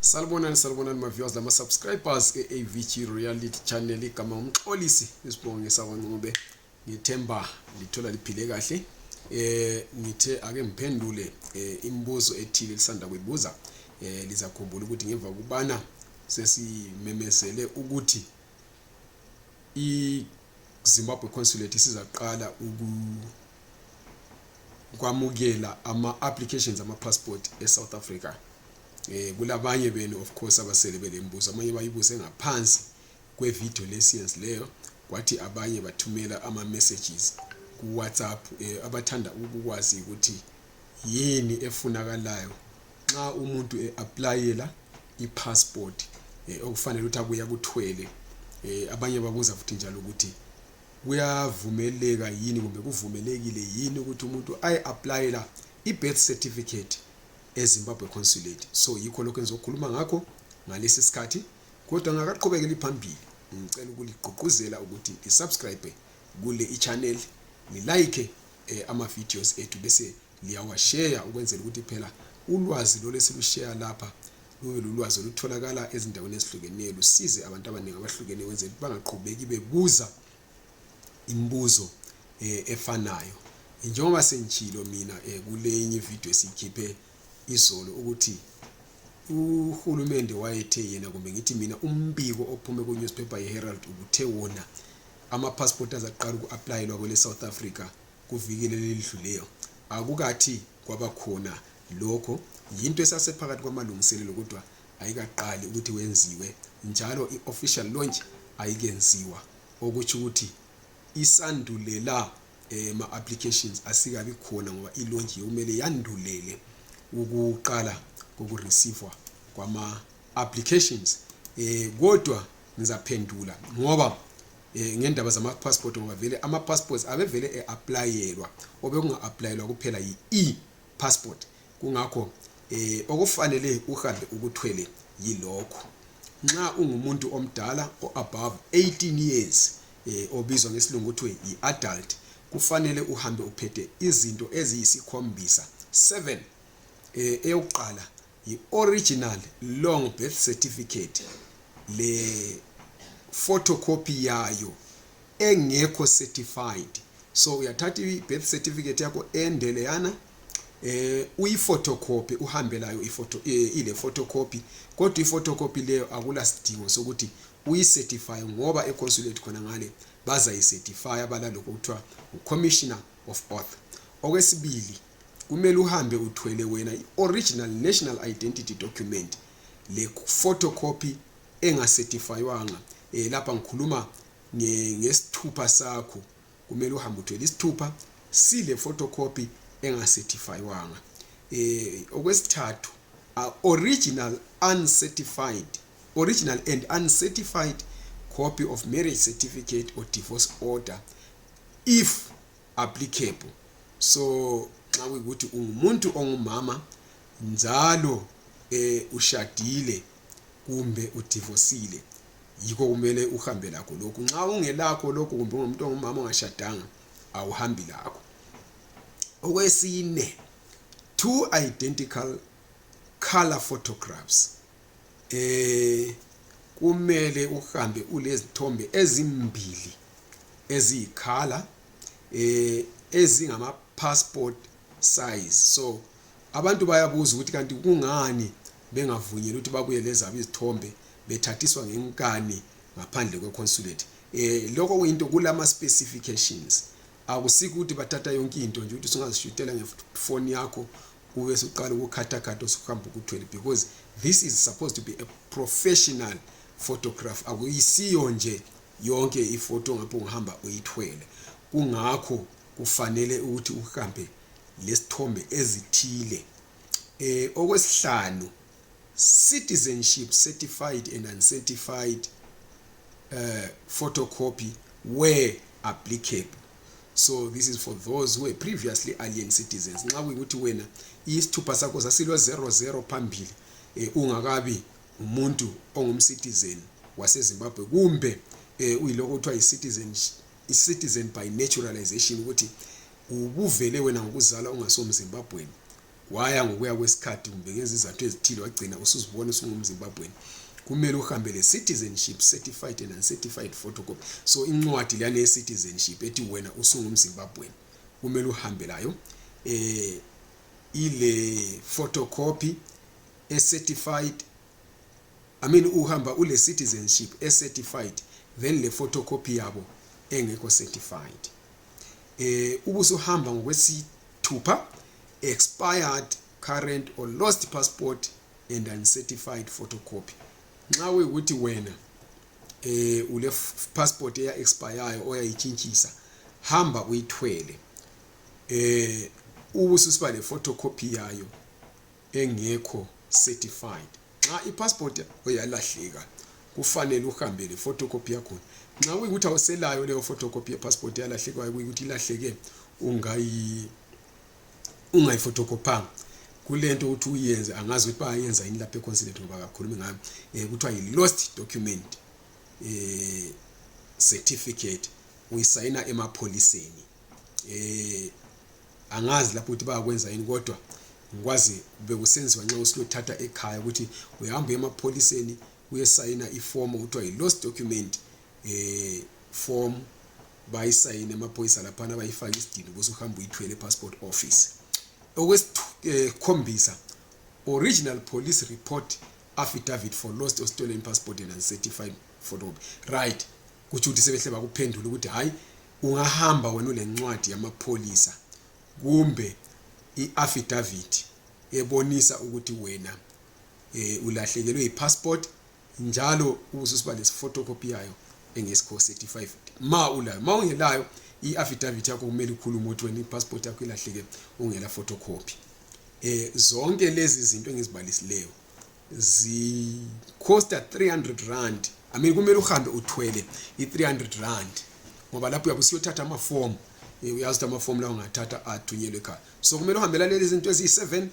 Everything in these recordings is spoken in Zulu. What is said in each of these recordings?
Salibonani my viewers lama subscribers AVG Reality Channel igama umxolisi isibonge sakwaNcube ngithemba lithola liphile kahle ngithe ake ngiphendule imibuzo ethile lisanda kuyibuza lizakhumbula ukuthi ngemva kubana sesimemezele ukuthi iZimbabwe Consulate sizaqala ukwamukela ama applications ama passport eSouth Africa. Kulabanye benu of course abasele belembuzo amanye bayibuze ngaphansi kwevideo lessons leyo kwathi abanye bathumela ama messages ku WhatsApp abathanda ukukwazi ukuthi yini efunakalayo nxa umuntu applyela iPassport okufanele ukuthi abuya kuthwele. Abanye babuza futhi njalo ukuthi kuyavumeleka yini kumbe kuvumelekile yini ukuthi umuntu applyela iBirth Certificate eZimbabwe Consulate. So yikho lokho engizokhuluma ngakho ngalesi sikhathi, kodwa ngakaqhubekela phambili ngicela ukuligqugquzela ukuthi lisubscribe kule ichannel, like ama videos ethu bese liyawashare ukwenzela ukuthi phela ulwazi lo lesilushare lapha lube lulwazi olutholakala ezindaweni ezihlukeneyo lusize abantu abaningi abahlukene ukwenzela bangaqhubeki bebuza imibuzo efanayo. Njengoba senjilo mina kule enye video esikhiphe izolo ukuthi uhulumende wayethe yena kumbe ngithi mina umbiko ophume ku newspaper yeHerald ubuthe wona ama passport azaqala ukuapplyelwa kwele South Africa kuvikele lelidluleyo akukathi kwabakhona lokho yinto esasephakathi kwamalungiselelo kodwa ayikaqali ukuthi wenziwe njalo iofficial launch ayikenziwa okuthi ukuthi isandulela ma applications asikabi khona ngoba ilaunch kumele yandulele ukuqala kokureceive kwama applications. Kodwa ngizaphendula ngoba ngendaba zama passport ngoba vele ama passports abevele applyelwa obekunga applyelwa kuphela i-passport kungakho okufanele uhambe ukuthwele yilokho nxa ungumuntu omdala above 18 years obizwa ngesilungu ukuthi i-adult kufanele uhambe uphethe izinto eziyisikhombisa 7. Eyokuqala i-original long birth certificate le photocopy yayo engekho certified. So uyathatha i-birth certificate yakho endele yana uyi-photocopy uhambe layo ile photocopy kodwa i-photocopy leyo akula sidingo sokuthi uyi-certify ngoba e-consulate khona ngale baza yi-certify abalalokho kuthiwa u-commissioner of oath. Okwesibili kumele uhambe uthwele wena i-original national identity document le photocopy engacertifywanga. Lapha ngikhuluma ngesithupha sakho kumele uhambe uthwele isithupha sile photocopy engacertifywanga. Okwesithathu original and uncertified copy of marriage certificate or divorce order if applicable. So nxa ukuthi ungumuntu ongumama njalo ushadile kumbe udivorcile yiko kumele uhambe lakho lokho. Nxa ungelakho lokho kumbe ungumuntu ongumama ongashadanga awuhambi lakho. Okwesine 2 identical color photographs. Kumele uhambe ulezithombe ezimbili eziyikhala ezingama passport size. So abantu bayabuza ukuthi kanti kungani bengavunyelwa ukuthi babuye lezabo izithombe bethathiswa ngenkani ngaphandle kweconsulate. Lokho kuyinto kulama specifications akusiki ukuthi bathatha yonke into nje ukuthi singazishutela ngefoni yakho ube suqala ukukhatha usuhamba ukuthwele, because this is supposed to be a professional photograph. Akuyisiyo nje yonke ifoto ngapho ngihamba uyithwele. Kungakho kufanele ukuthi uhambe lesithombe ezithile. Okwesihlanu citizenship certified and uncertified photocopy where applicable. So this is for those who were previously alien citizens. Nxa kuyikuthi wena isithupha sakho sasilo 00 phambili ungakabi umuntu ongumcitizen waseZimbabwe kumbe uyiloko kuthiwa i-citizen by naturalization ukuthi ubuvele wena ngokuzala ungasomzimbabweni waya ngokuya kwesikhathi kumbe ngezizathu ezithile wagcina usuzibona usungumZimbabwean, kumele uhambe le citizenship certified and uncertified photocopy. So incwadi lana ye citizenship ethi wena usungumZimbabwean kumele uhambe layo, ile photocopy certified, uhamba ule citizenship certified, then le photocopy yabo engekho certified. Ubusuhamba ngokwesithupha expired, current or lost passport and uncertified photocopy. Nxa ukuthi wena ule passport eya expire oyayitshintshisa, hamba uyithwele, ubususiba le photocopy yayo engekho certified. Nxa ipassport oyalahleka kufanele uhambe le photocopy yakho. Nxa ukuthi awuselayo leyo photocopy ye passport yalahlekwayo, ukuthi ilahleke ungayifotokopanga, kulento ukuthi uyenze, angazi ukuthi bayenza yini lapha econsulate ngoba kakhulumi ngayo, kuthiwa yi lost document certificate, uyisayina emapholiseni. Angazi lapho ukuthi bayakwenza yini, kodwa ngikwazi bekusenziwa nxa usiyothatha ekhaya ukuthi uyahamba emapholiseni uyesayina iform okuthiwa yi lost document form, bayisayine emaphoyisa laphana bayifaka isidini bese uhamba uyithwele passport office. Okwesikhombisa, original police report affidavit for lost or stolen passport and uncertified photocopy. Right, kuthi uthi sebehle bakuphendula ukuthi hayi ungahamba wena ulencwadi yamapholisa kumbe iaffidavit ebonisa ukuthi wena ulahlekelwe ipassport, njalo ubususiba lesi photocopy yayo engesikho certified. Ma ungelayo iaffidavit yakho kumele ukhulume ukuthi wena ipassport yakho ilahleke ungela photocopy. Zonke lezi zinto engizibalisileyo zikhosta 300 rand. Kumele uhambe uthwele i300 rand ngoba lapho uyabe usiyothatha amaform, uyazi amaform lawo ungathatha athunyelwe ekhaya. So kumele uhambela lezi zinto eziyi7,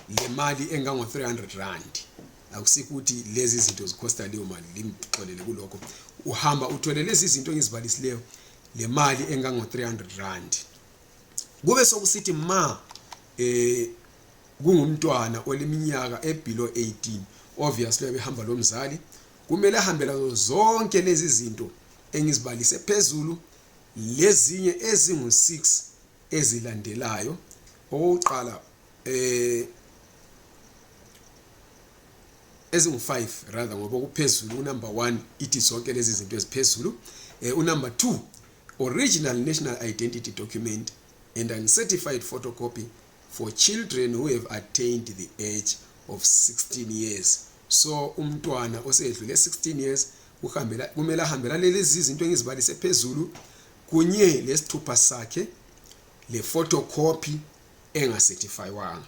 le mali engango 300 rand. Akusikho ukuthi lezi zinto zikhosta leyo mali, limxolele kulokho. Uhamba uthwele lezi zinto engizibalisileyo, le mali engango 300 rand. Kube sokusithi kungumntwana oleminyaka below 18, obviously ebehamba lo mzali, kumele ahambela zonke lezi zinto engizibalise phezulu, lezinye ezingu6 ezilandelayo. Oqala ezingu5 rather, ngoba kuphezulu number 1 ithi zonke lezi zinto eziphezulu. Number 2, original national identity document and uncertified photocopy for children who have attained the age of 16 years. So umntwana osedlule 16 years kumele ahambela lezi zinto engizibalise phezulu, kunye lesithupha sakhe le photocopy engacertifywanga.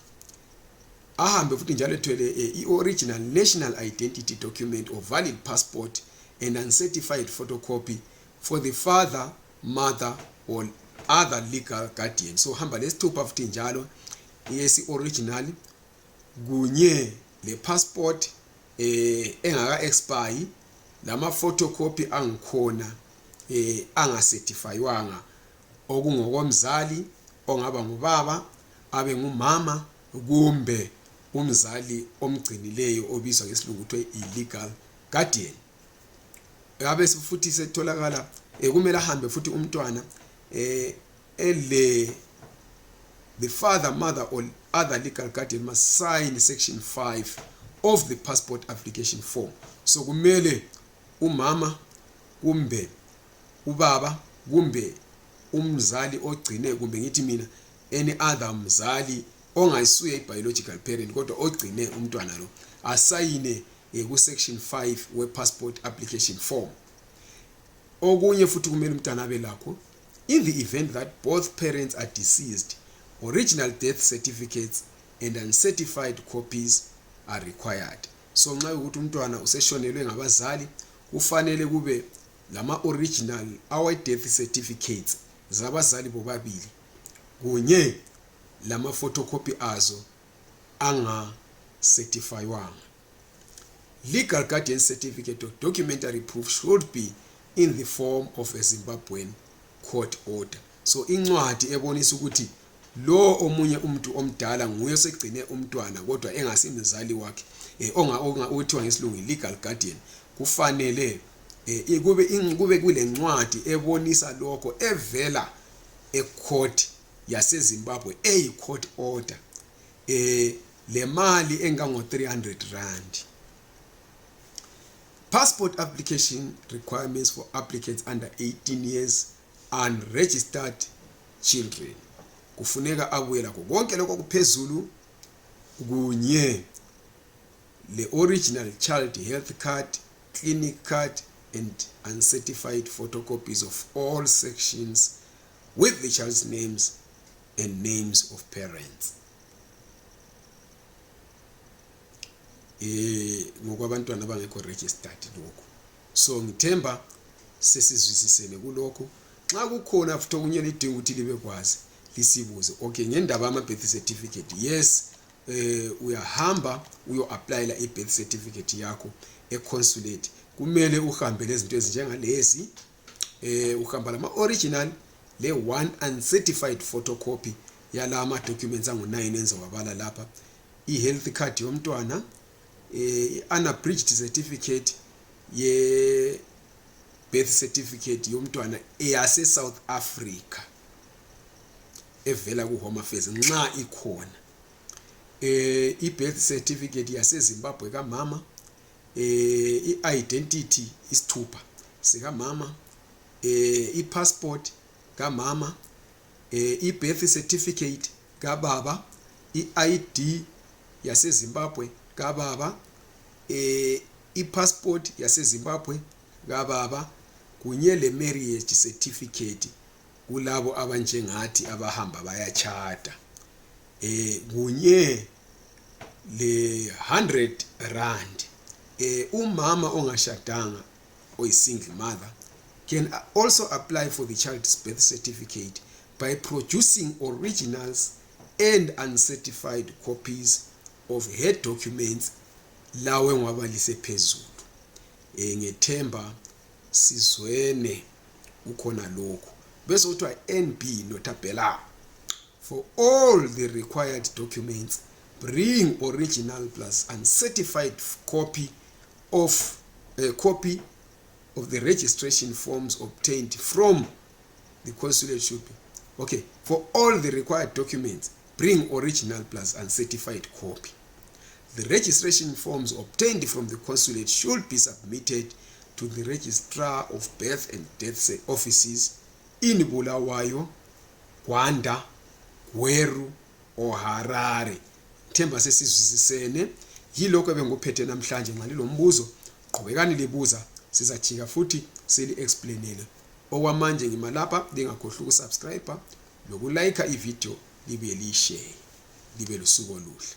Ahambe futhi njalo ethwele i-original national identity document or valid passport and uncertified photocopy for the father, mother or other legal guardian. So hamba lesithupha futhi njalo yesi original kunye le passport engaka expire, lama photocopy angikhona angacertifywanga, okungokomzali ongaba ngubaba, abe ngumama kumbe umzali omgcinileyo obizwa ngesilungu kuthiwa illegal guardian. Yabe futhi setholakala kumele ahambe futhi umntwana the father, mother or other legal guardian must sign section 5 of the passport application form. So kumele umama kumbe ubaba kumbe umzali ogcine kumbe ngithi mina any other mzali ongayisuye biological parent kodwa ogcine umntwana lo asayine ku section 5 we passport application form. Okunye futhi kumele umntwana abe lakho, in the event that both parents are deceased, original death certificates and uncertified copies are required. So nxa ukuthi umntwana useshonelwe ngabazali, kufanele kube lama original our death certificates zabazali bobabili kunye lama photocopy azo anga certifywanga. Legal guardian certificate or documentary proof should be in the form of a Zimbabwean court order. So incwadi ebonisa ukuthi lo omunye umuntu omdala nguye osegcine umntwana kodwa engasimzali wakhe okuthiwa ngesilungu legal guardian, kufanele kube kule ncwadi ebonisa lokho evela ecourt yaseZimbabwe court order le mali engango 300 rand. Passport application requirements for applicants under 18 years and registered children. Kufuneka abuyela konke lokho kuphezulu kunye le original child health card, clinic card and uncertified photocopies of all sections with the child's names and names of parents. Ngokwabantwana abangekho registered lokho. So ngithemba sesizwisisene kulokho. Nxa kukhona futhi okunye lidinga ukuthi libe kwazi lisibuze. Okay, ngendaba ama birth certificate. Yes, uyahamba uyo-applyela i-birth certificate yakho e-consulate. Kumele uhambe lezinto ezinjengalezi. Uhamba lama original le one uncertified photocopy yala ama documents angu9 enzowabala lapha. I-health card yomntwana, unabridged certificate ye birth certificate yomntwana eyase South Africa evela ku Home Affairs nxa ikhona, i-birth certificate yase Zimbabwe kamama, i-identity isithupha sikamama, i-passport kamama, i-birth certificate kababa, i-ID yase Zimbabwe kababa, i-passport yase Zimbabwe kababa kunye le marriage certificate kulabo abanjengathi abahamba bayachata, kunye le 100 rand. Umama ongashadanga or single mother can also apply for the child's birth certificate by producing originals and uncertified copies of her documents lawe ngwabalise phezulu. Ngethemba sizwene ukhona lokho. Bese kuthiwa NB notabella. For all the required documents, bring original plus uncertified copy of the registration forms obtained from the consulate should be. Okay, for all the required documents, bring original plus uncertified copy. The registration forms obtained from the consulate should be submitted to the registrar of birth and death offices in Bulawayo, Gwanda, Gweru or Harare. Themba sesizwisisene yilokho ebenguphethe namhlanje ngalilo mbuzo. Qhubekani libuza, sizajika futhi seli explainele. Okwamanje ngimalapha, lingakhohlwa ukusubscribe nokulike ivideo libe lishare. Libe lusuku oluhle.